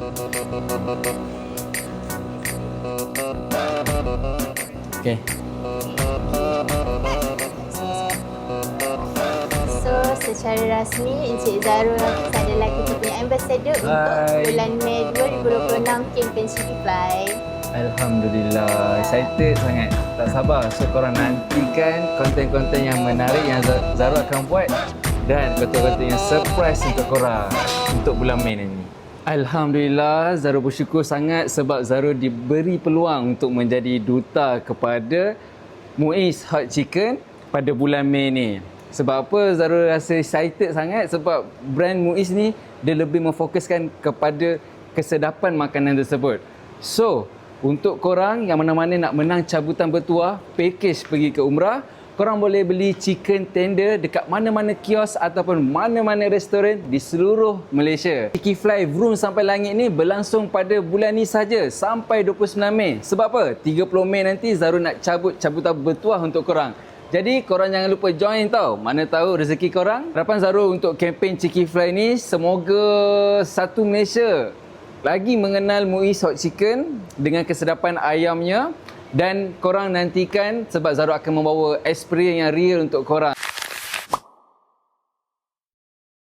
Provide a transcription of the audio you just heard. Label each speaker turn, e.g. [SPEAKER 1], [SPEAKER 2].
[SPEAKER 1] Okay.
[SPEAKER 2] So, secara rasmi Encik Zarul Hafiz adalah kita punya ambassador untuk
[SPEAKER 1] Hai.
[SPEAKER 2] bulan Mei 2026 kempen Cheeky Fly.
[SPEAKER 1] Alhamdulillah, excited sangat. Tak sabar. So korang nantikan konten-konten yang menarik yang Zarul akan buat dan konten-konten yang surprise untuk korang untuk bulan Mei ini. Alhamdulillah, Zarul bersyukur sangat sebab Zarul diberi peluang untuk menjadi duta kepada Muiz Hot Chicken pada bulan Mei ni. Sebab apa Zarul rasa excited sangat? Sebab brand Muiz ni dia lebih memfokuskan kepada kesedapan makanan tersebut. So, untuk korang yang mana-mana nak menang cabutan bertuah, package pergi ke umrah, korang boleh beli chicken tender dekat mana-mana kios ataupun mana-mana restoran di seluruh Malaysia. Cheeky Fly Vroom Sampai Langit ni berlangsung pada bulan ni saja sampai 29 Mei. Sebab apa? 30 Mei nanti Zarul nak cabut cabutan bertuah untuk korang. Jadi korang jangan lupa join tau. Mana tahu rezeki korang. Harapan Zarul untuk kempen Cheeky Fly ni semoga satu Malaysia lagi mengenal Muiz Hot Chicken dengan kesedapan ayamnya, dan korang nantikan sebab Zarul akan membawa experience yang real untuk korang.